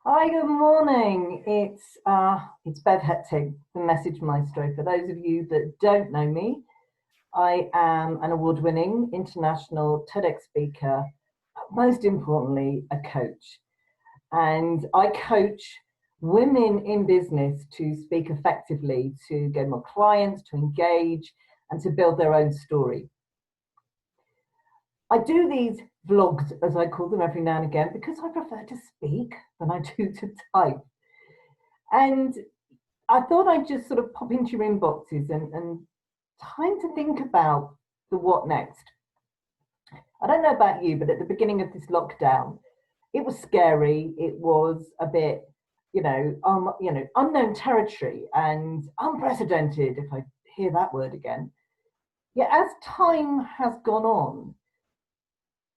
Hi, good morning. It's Bev Hectig, the Message Maestro. For those of you that don't know me, I am an award-winning international TEDx speaker, most importantly, a coach. And I coach women in business to speak effectively, to get more clients, to engage, and to build their own story. I do these vlogs, as I call them, every now and again because I prefer to speak than I do to type. And I thought I'd just sort of pop into your inboxes and time to think about the what next. I don't know about you, but at the beginning of this lockdown, it was scary. It was a bit, unknown territory and unprecedented, if I hear that word again. Yet as time has gone on,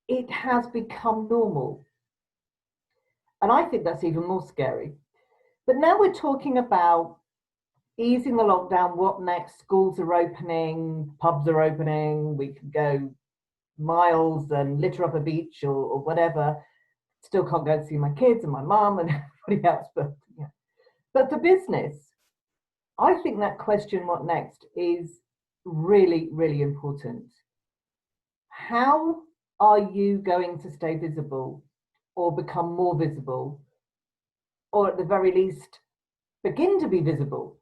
it has become normal. And I think that's even more scary. But now we're talking about easing the lockdown. What next? Schools are opening, pubs are opening, we can go miles and litter up a beach or whatever. Still can't go and see my kids and my mum and everybody else, but yeah. But for business, I think that question, what next, is really, really important. How are you going to stay visible or become more visible, or at the very least, begin to be visible?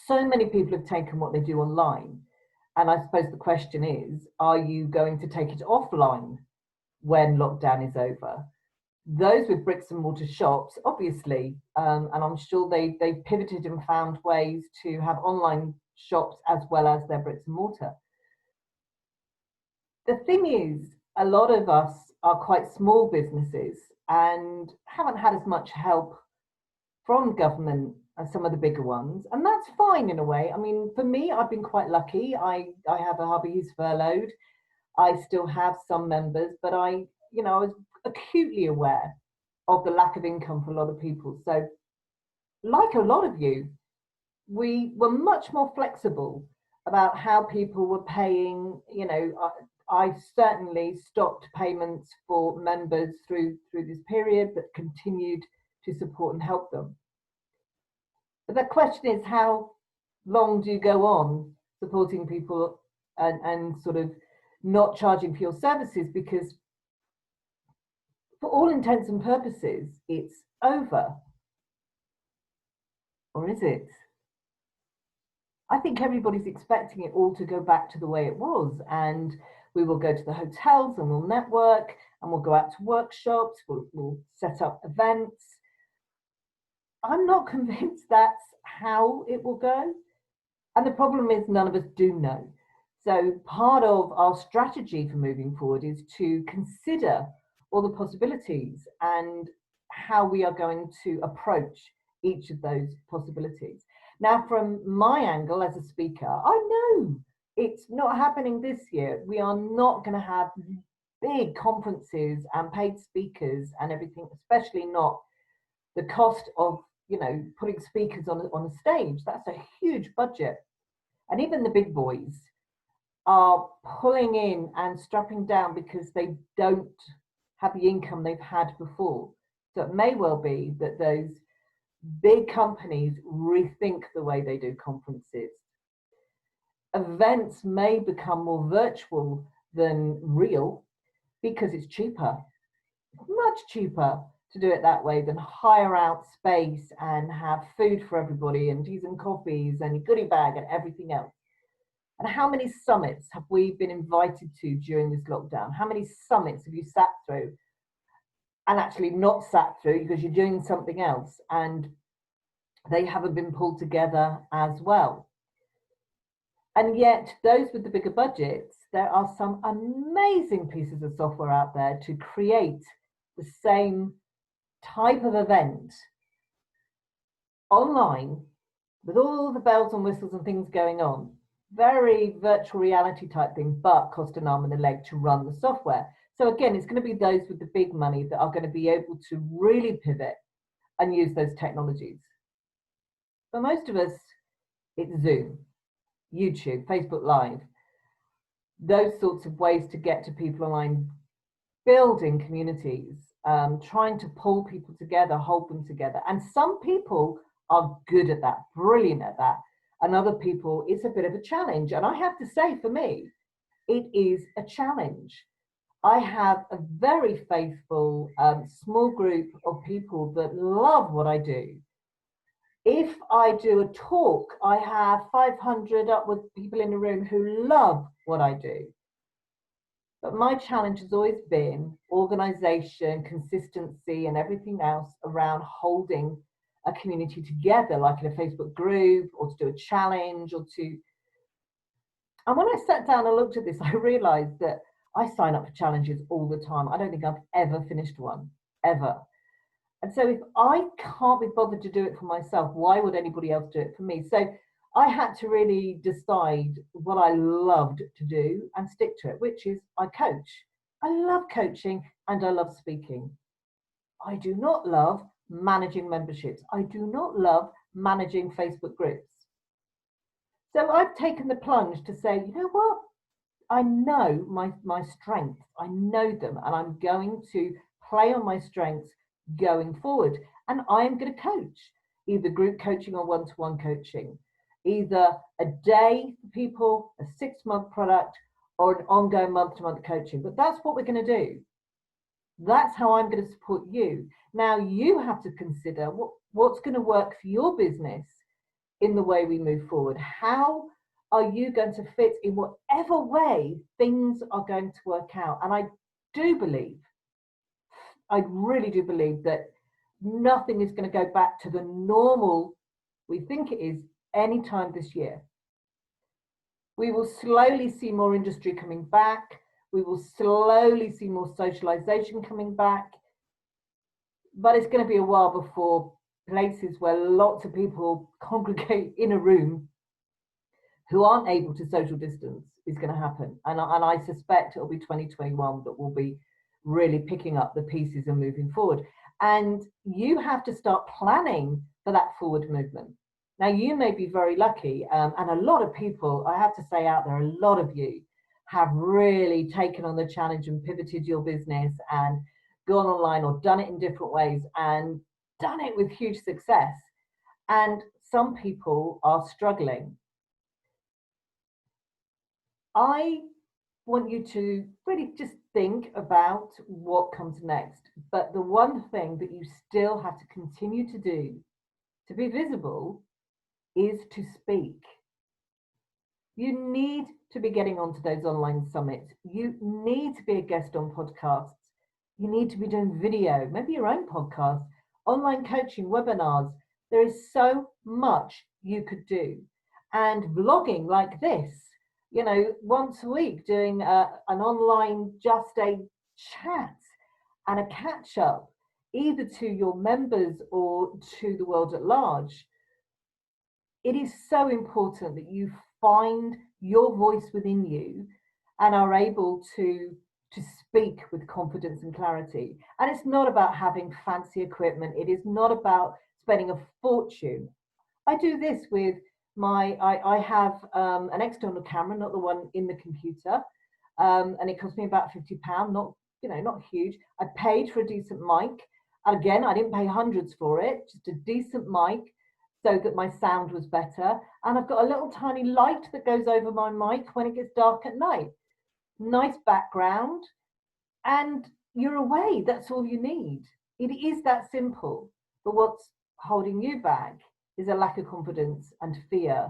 So many people have taken what they do online. And I suppose the question is, are you going to take it offline when lockdown is over? Those with bricks and mortar shops, obviously, and I'm sure they pivoted and found ways to have online shops as well as their bricks and mortar. The thing is, a lot of us are quite small businesses and haven't had as much help from government as some of the bigger ones, and that's fine in a way. I mean, for me, I've been quite lucky. I have a hubby who's furloughed. I still have some members, but I was acutely aware of the lack of income for a lot of people. So, like a lot of you, we were much more flexible about how people were paying. I certainly stopped payments for members through this period, but continued to support and help them. But the question is, how long do you go on supporting people and sort of not charging for your services? Because for all intents and purposes, it's over. Or is it? I think everybody's expecting it all to go back to the way it was. And we will go to the hotels and we'll network and we'll go out to workshops, we'll set up events. I'm not convinced that's how it will go. And the problem is, none of us do know. So, part of our strategy for moving forward is to consider all the possibilities and how we are going to approach each of those possibilities. Now, from my angle as a speaker, I know it's not happening this year. We are not going to have big conferences and paid speakers and everything, especially not the cost of putting speakers on a stage. That's a huge budget. And even the big boys are pulling in and strapping down because they don't have the income they've had before. So it may well be that those big companies rethink the way they do conferences. Events may become more virtual than real because it's cheaper, much cheaper to do it that way than hire out space and have food for everybody and teas and coffees and a goodie bag and everything else. And how many summits have we been invited to during this lockdown? How many summits have you sat through and actually not sat through because you're doing something else and they haven't been pulled together as well? And yet, those with the bigger budgets, there are some amazing pieces of software out there to create the same type of event online with all the bells and whistles and things going on. Very virtual reality type thing, but cost an arm and a leg to run the software. So again, it's going to be those with the big money that are going to be able to really pivot and use those technologies. For most of us, it's Zoom, YouTube, Facebook Live, those sorts of ways to get to people online, building communities. trying to pull people together, hold them together. And some people are good at that, brilliant at that. And other people, it's a bit of a challenge. And I have to say, for me, it is a challenge. I have a very faithful small group of people that love what I do. If I do a talk, I have 500 upward people in the room who love what I do. But my challenge has always been organization, consistency, and everything else around holding a community together, like in a Facebook group, or to do a challenge, or to... And when I sat down and looked at this, I realized that I sign up for challenges all the time. I don't think I've ever finished one, ever. And so if I can't be bothered to do it for myself, why would anybody else do it for me? So I had to really decide what I loved to do and stick to it, which is I coach. I love coaching and I love speaking. I do not love managing memberships. I do not love managing Facebook groups. So I've taken the plunge to say, you know what? I know my strengths. I know them, and I'm going to play on my strengths going forward. And I'm going to coach, either group coaching or one-to-one coaching, either a day for people, a 6-month product, or an ongoing month-to-month coaching. But that's what we're going to do. That's how I'm going to support you. Now you have to consider what's going to work for your business in the way we move forward. How are you going to fit in whatever way things are going to work out? And I really do believe that nothing is going to go back to the normal we think it is anytime this year. We will slowly see more industry coming back. We will slowly see more socialization coming back. But it's going to be a while before places where lots of people congregate in a room who aren't able to social distance is going to happen. And I suspect it'll be 2021 that we'll be really picking up the pieces and moving forward. And you have to start planning for that forward movement. Now, you may be very lucky, and a lot of people, I have to say out there, a lot of you have really taken on the challenge and pivoted your business and gone online or done it in different ways and done it with huge success. And some people are struggling. I want you to really just think about what comes next. But the one thing that you still have to continue to do to be visible is to speak. You need to be getting onto those online summits. You need to be a guest on podcasts. You need to be doing video, maybe your own podcast, online coaching, webinars. There is so much you could do. And vlogging like this, you know, once a week, doing an online just a chat and a catch up, either to your members or to the world at large. It is so important that you find your voice within you and are able to speak with confidence and clarity. And it's not about having fancy equipment. It is not about spending a fortune. I do this with I have an external camera, not the one in the computer, and it cost me about £50, not huge. I paid for a decent mic. And again, I didn't pay hundreds for it, just a decent mic so that my sound was better. And I've got a little tiny light that goes over my mic when it gets dark at night. Nice background, and you're away. That's all you need. It is that simple. But what's holding you back is a lack of confidence and fear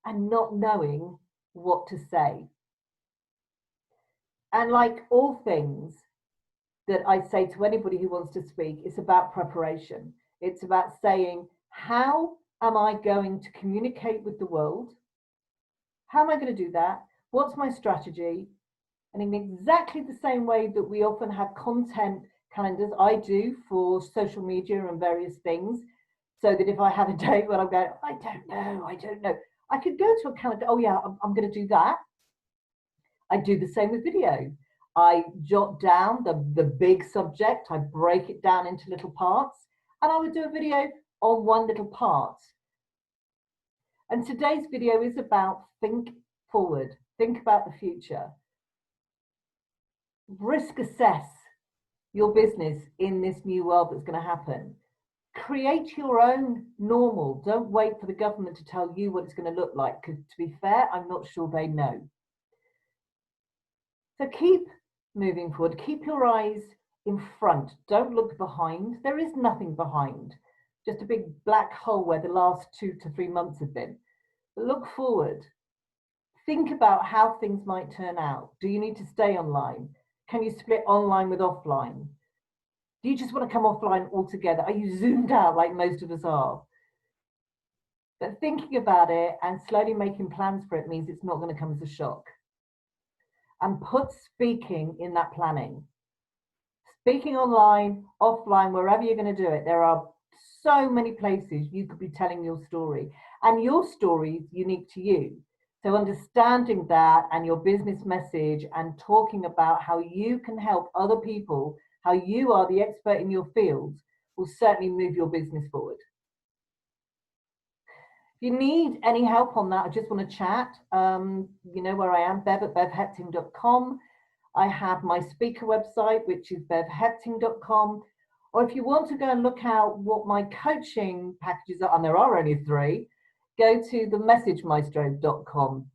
and not knowing what to say. And like all things that I say to anybody who wants to speak, it's about preparation. It's about saying, how am I going to communicate with the world? How am I going to do that? What's my strategy? And in exactly the same way that we often have content calendars, I do for social media and various things, so that if I have a day when I'm going, I don't know, I could go to a calendar, oh yeah, I'm going to do that. I do the same with video. I jot down the big subject, I break it down into little parts, and I would do a video on one little part. And today's video is about think forward, think about the future. Risk assess your business in this new world that's going to happen. Create your own normal. Don't wait for the government to tell you what it's going to look like, because to be fair, I'm not sure they know. So keep moving forward. Keep your eyes in front. Don't look behind. There is nothing behind. Just a big black hole where the last 2 to 3 months have been. But look forward. Think about how things might turn out. Do you need to stay online? Can you split online with offline? Do you just want to come offline altogether? Are you zoomed out like most of us are? But thinking about it and slowly making plans for it means it's not going to come as a shock. And put speaking in that planning. Speaking online, offline, wherever you're going to do it, there are so many places you could be telling your story. And your story is unique to you. So understanding that and your business message and talking about how you can help other people, how you are the expert in your field, will certainly move your business forward. If you need any help on that, I just want to chat, you know where I am, bev@bevhepting.com. I have my speaker website, which is bevhepting.com. Or if you want to go and look out what my coaching packages are, and there are only 3, go to themessagemaestro.com.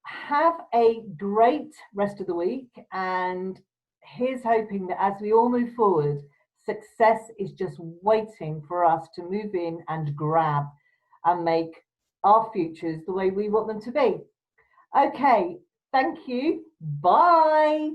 Have a great rest of the week, and here's hoping that as we all move forward, success is just waiting for us to move in and grab and make our futures the way we want them to be. Okay, thank you. Bye.